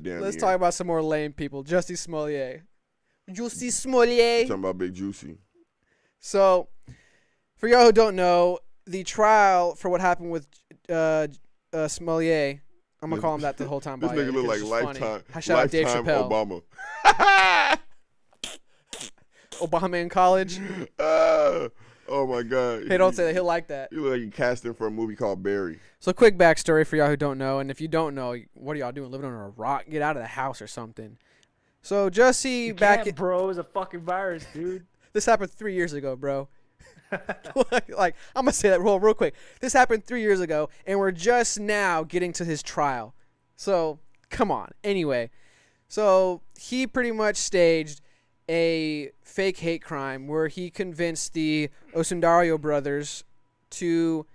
Let's talk about some more lame people. Jussie Smollett. Jussie Smollett. Talking about Big Juicy. So, for y'all who don't know, the trial for what happened with Smollett, I'm gonna call him that the whole time. This nigga look like lifetime. Shout out Dave Chappelle. Obama. Obama in college. Oh my God. Hey, don't say that. He'll like that. You look like you cast him for a movie called Barry. So, quick backstory for y'all who don't know, and if you don't know, what are y'all doing? Living under a rock? Get out of the house or something. So, Jussie bro, is a fucking virus, dude. This happened 3 years ago, bro. Like, I'm gonna say that real quick. This happened 3 years ago, and we're just now getting to his trial. So, come on. Anyway, so he pretty much staged a fake hate crime where he convinced the Osundairo brothers to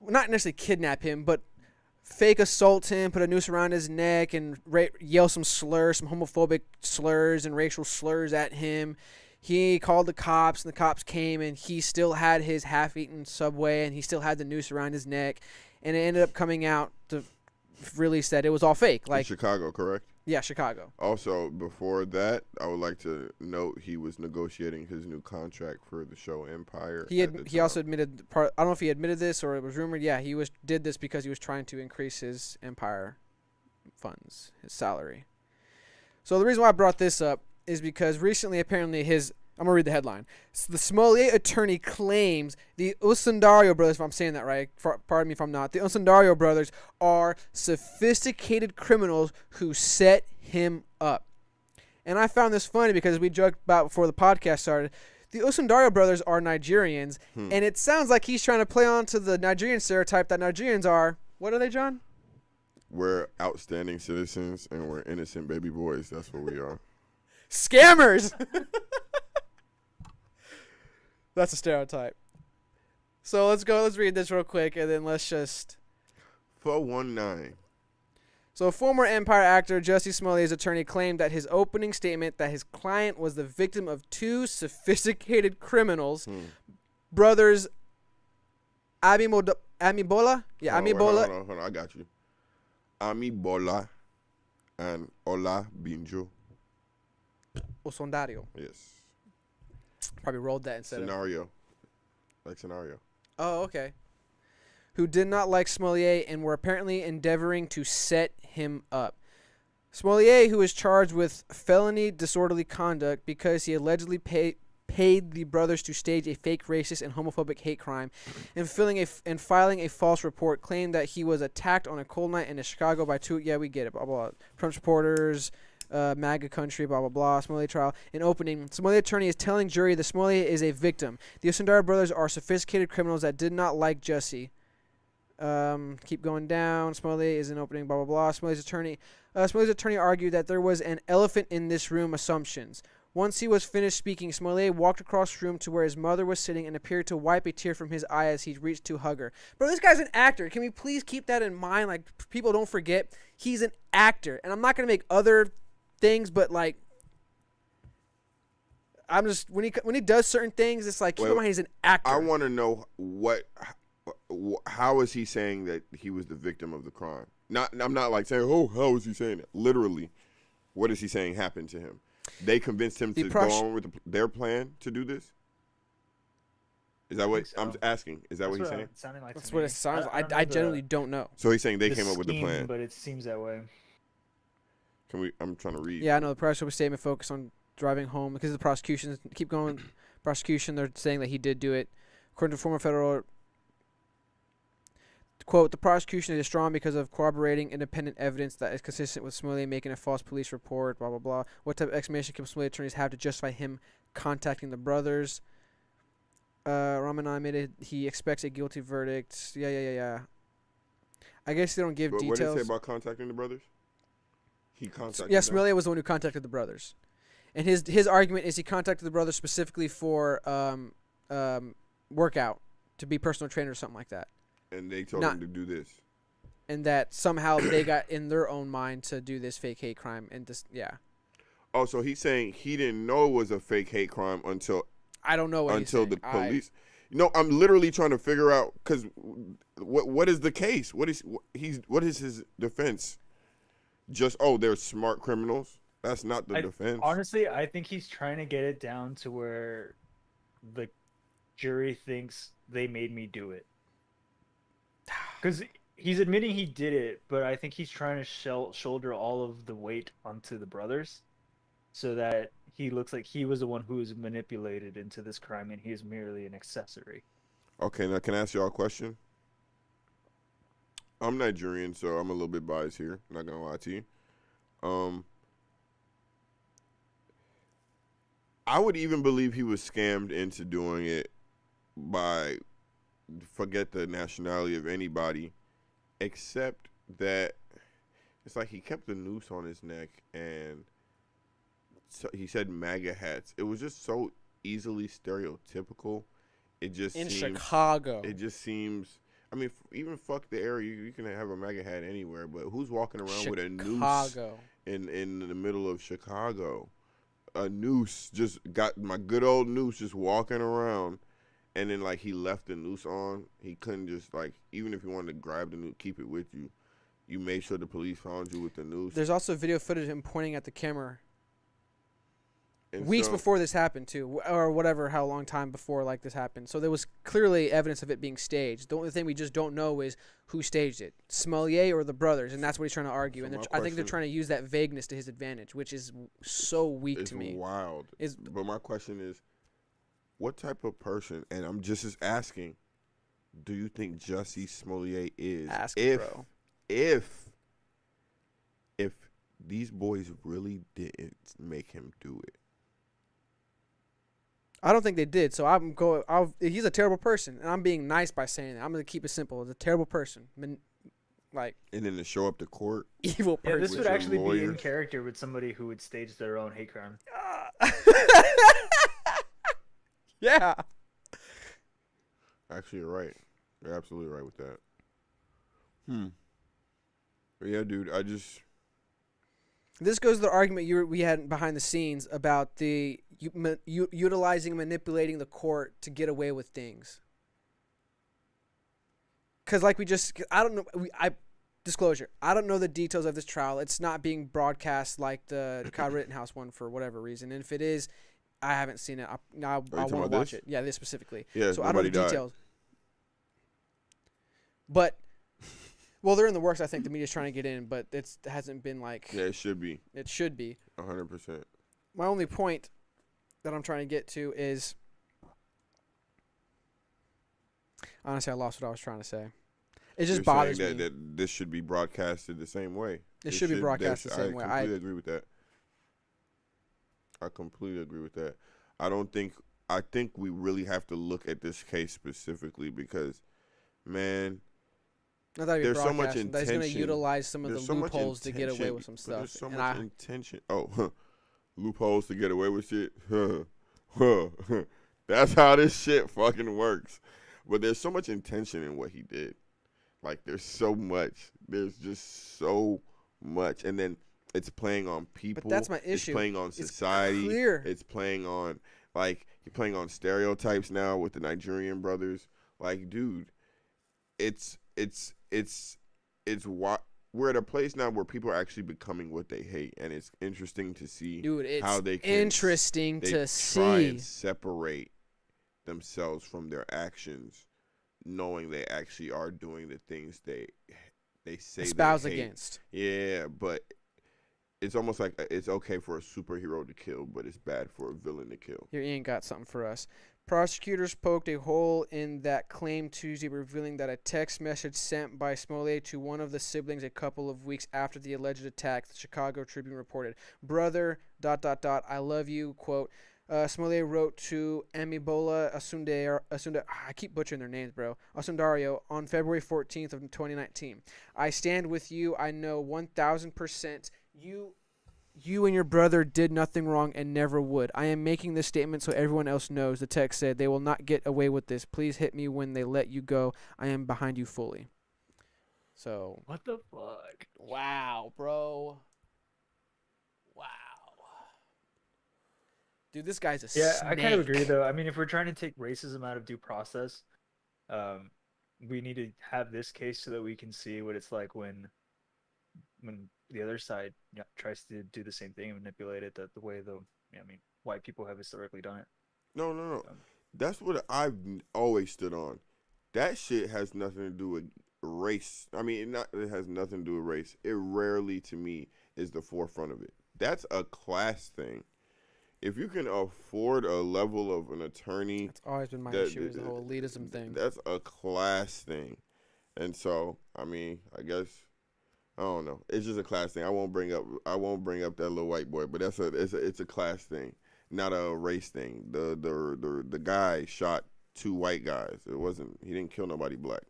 not necessarily kidnap him, but fake assault him, put a noose around his neck, and yell some slurs, some homophobic slurs and racial slurs at him. He called the cops, and the cops came, and he still had his half-eaten Subway, and he still had the noose around his neck, and it ended up coming out to release that it was all fake. Like in Chicago, correct? Yeah, Chicago. Also, before that, I would like to note he was negotiating his new contract for the show Empire. He also admitted I don't know if he admitted this or it was rumored. Yeah, he did this because he was trying to increase his Empire funds, his salary. So the reason why I brought this up is because recently, apparently, I'm going to read the headline. So the Smollett attorney claims the Osundairo brothers, if I'm saying that right, pardon me if I'm not, the Osundairo brothers are sophisticated criminals who set him up. And I found this funny because we joked about before the podcast started. The Osundairo brothers are Nigerians, and it sounds like he's trying to play on to the Nigerian stereotype that Nigerians are, what are they, John? We're outstanding citizens, and we're innocent baby boys. That's what we are. Scammers! That's a stereotype. So let's read this real quick, and then let's just... 419. So former Empire actor Jussie Smollett's attorney claimed that his opening statement that his client was the victim of two sophisticated criminals, brothers Amibola? Yeah, Amibola. Hold on, I got you. Amibola and Ola Binjo. Osundairo. Yes. Probably rolled that instead Scenario. Like scenario. Oh, okay. Who did not like Smollett and were apparently endeavoring to set him up. Smollett, who was charged with felony disorderly conduct because he allegedly paid the brothers to stage a fake racist and homophobic hate crime, and filing a false report, claimed that he was attacked on a cold night in Chicago by two. Yeah, we get it. Blah blah. Trump supporters. MAGA country, blah, blah, blah, Smollett trial. In opening, Smollett attorney is telling jury that Smollett is a victim. The Osundairo brothers are sophisticated criminals that did not like Jussie. Keep going down. Smollett is in opening, blah, blah, blah. Smollett's attorney argued that there was an elephant in this room assumptions. Once he was finished speaking, Smollett walked across the room to where his mother was sitting and appeared to wipe a tear from his eye as he reached to hug her. Bro, this guy's an actor. Can we please keep that in mind? Like, people don't forget. He's an actor. And I'm not going to make other things, but like I'm just when he does certain things, it's like keep in mind he's an actor. I want to know how is he saying that he was the victim of the crime? I'm not like saying, oh, how is he saying it? Literally, what is he saying happened to him? They convinced him to go on with their plan to do this. Is that what I'm asking? Is that what he's saying? That's what it sounds like. I generally don't know. So he's saying they came up with the plan, but it seems that way. I'm trying to read. Yeah, I know the prosecution statement focused on driving home because of the prosecution. Keep going. Prosecution, they're saying that he did do it. According to former federal quote, the prosecution is strong because of corroborating independent evidence that is consistent with Smollett making a false police report, blah, blah, blah. What type of explanation can Smollett attorneys have to justify him contacting the brothers? Ramanan admitted he expects a guilty verdict. Yeah. I guess they don't give details. What did he say about contacting the brothers? He contacted Yes, Smollett was the one who contacted the brothers. And his argument is he contacted the brothers specifically for workout, to be personal trainer or something like that. And they told him to do this. And that somehow they got in their own mind to do this fake hate crime. And this, yeah. Oh, so he's saying he didn't know it was a fake hate crime until... I don't know what until the police... No, I'm literally trying to figure out, because what is the case? What is his defense? just they're smart criminals. That's not the defense. Honestly, I think he's trying to get it down to where the jury thinks they made me do it. Because he's admitting he did it, but I think he's trying to shoulder all of the weight onto the brothers so that he looks like he was the one who was manipulated into this crime and he is merely an accessory. Okay, now can I ask y'all a question? I'm Nigerian, so I'm a little bit biased here. I'm not gonna lie to you. I would even believe he was scammed into doing it by, forget the nationality of anybody, except that it's like he kept the noose on his neck and so he said MAGA hats. It was just so easily stereotypical. It just in seems, Chicago. It just seems. I mean, even fuck the area. You can have a MAGA hat anywhere, but who's walking around with a noose in the middle of Chicago? A noose, just got my good old noose, just walking around, and then like he left the noose on. He couldn't just like, even if you wanted to grab the noose, keep it with you. You made sure the police found you with the noose. There's also video footage of him pointing at the camera. And Weeks before this happened, too, or whatever, how long time before like this happened. So there was clearly evidence of it being staged. The only thing we just don't know is who staged it, Smollett or the brothers, and that's what he's trying to argue. So and I think they're trying to use that vagueness to his advantage, which is so weak to me. It's wild. But my question is, what type of person, and I'm just as asking, do you think Jussie Smollett is? Bro. If these boys really didn't make him do it. I don't think they did, so he's a terrible person, and I'm being nice by saying that. I'm going to keep it simple. He's a terrible person. And then to show up to court. Evil person. Yeah, this would actually be in character with somebody who would stage their own hate crime. Yeah. Actually, you're right. You're absolutely right with that. But yeah, dude, This goes to the argument we had behind the scenes about the utilizing and manipulating the court to get away with things. Because I don't know. Disclosure. I don't know the details of this trial. It's not being broadcast like the Kyle Rittenhouse one for whatever reason. And if it is, I haven't seen it. I want to watch it. Yeah, this specifically. Yeah, so I don't know the details. But, well, they're in the works. I think the media's trying to get in, but it hasn't been like. Yeah, it should be. It should be. 100%. My only point that I'm trying to get to is, honestly, I lost what I was trying to say. It just bothers me. That this should be broadcasted the same way. It should be broadcasted the same way. I completely agree with that. I completely agree with that. I think we really have to look at this case specifically because, man, there's so much intention. That he's going to utilize some of the loopholes to get away with some stuff. There's so much intention. Loopholes to get away with shit. That's how this shit fucking works. But there's so much intention in what he did. Like, there's so much. There's just so much. And then it's playing on people. But that's my issue. It's playing on society. It's clear. It's playing on, like, you're playing on stereotypes now with the Nigerian brothers. Like, dude, we're at a place now where people are actually becoming what they hate, and it's interesting to see how they can try and separate themselves from their actions, knowing they actually are doing the things they say espouse they hate. Against. Yeah, but it's almost like it's okay for a superhero to kill, but it's bad for a villain to kill. Here, Ian got something for us. Prosecutors poked a hole in that claim Tuesday, revealing that a text message sent by Smollett to one of the siblings a couple of weeks after the alleged attack, the Chicago Tribune reported. Brother, ... I love you, quote. Smollett wrote to Amibola Osundairo, I keep butchering their names, bro. Osundairo on February 14th of 2019. I stand with you. I know 1,000% you and your brother did nothing wrong and never would. I am making this statement so everyone else knows. The text said, they will not get away with this. Please hit me when they let you go. I am behind you fully. So. What the fuck? Wow, bro. Wow. Dude, this guy's a snake. I kind of agree, though. I mean, if we're trying to take racism out of due process, we need to have this case so that we can see what it's like when when the other side tries to do the same thing and manipulate it the way white people have historically done it. No. That's what I've always stood on. That shit has nothing to do with race. I mean, it has nothing to do with race. It rarely, to me, is the forefront of it. That's a class thing. If you can afford a level of an attorney, that's always been my issue, is the whole elitism thing. That's a class thing. And so, I mean, I guess, I don't know. It's just a class thing. I won't bring up that little white boy, but it's a class thing, not a race thing. The guy shot 2 white guys. He didn't kill nobody black.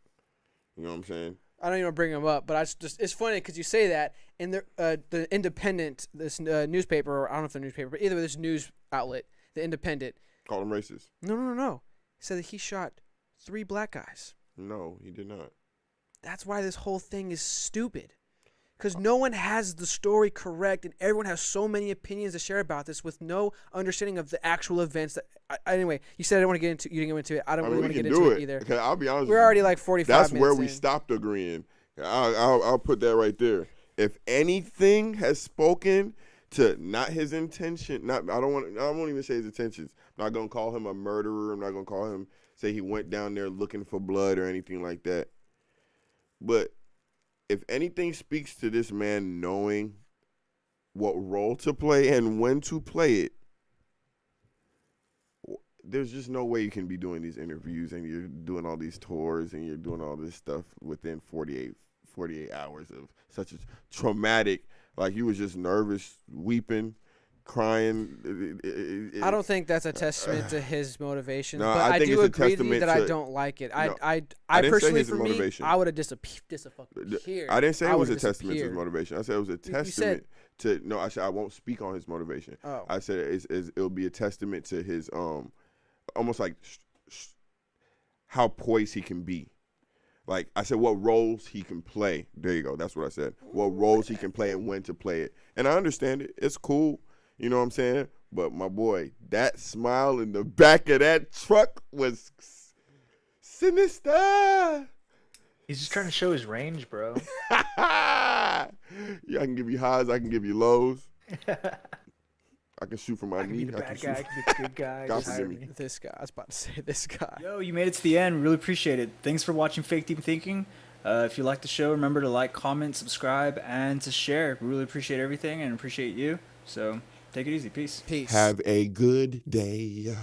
You know what I'm saying? I don't even bring him up, but it's funny because you say that, and the Independent, this newspaper, or I don't know if it's a newspaper, but either way, this news outlet, the Independent, called him racist. No. Said that he shot 3 black guys. No, he did not. That's why this whole thing is stupid. Because no one has the story correct, and everyone has so many opinions to share about this with no understanding of the actual events. Anyway, you said I don't want to get into. You didn't get into it. I don't really want to get into it either. Okay, I'll be honest. We're already like 45 minutes. That's where we stopped agreeing. I'll put that right there. If anything has spoken to not his intention, I won't even say his intentions. I'm not gonna call him a murderer. I'm not gonna say he went down there looking for blood or anything like that. But if anything speaks to this man knowing what role to play and when to play it, there's just no way you can be doing these interviews and you're doing all these tours and you're doing all this stuff within 48 hours of such a traumatic, like you was just nervous, weeping, crying. I don't think that's a testament to his motivation, no, but I think do it's agree with you that I don't like it. No, I didn't personally, say for me, motivation. I would have disappeared. I didn't say it was a testament to his motivation. I said it was a testament to. No, I said I won't speak on his motivation. Oh. I said it'll be a testament to his almost like how poised he can be. Like I said, what roles he can play. There you go. That's what I said. What roles he can play and when to play it. And I understand it. It's cool. You know what I'm saying? But my boy, that smile in the back of that truck was sinister. He's just trying to show his range, bro. Yeah, I can give you highs. I can give you lows. I can shoot from my knee. I can be the bad guy. I can be the good guy. God Just forgive hire me. me. This guy. I was about to say this guy. Yo, you made it to the end. Really appreciate it. Thanks for watching Fake Deep Thinking. If you like the show, remember to like, comment, subscribe, and to share. We really appreciate everything and appreciate you. So take it easy. Peace. Peace. Have a good day.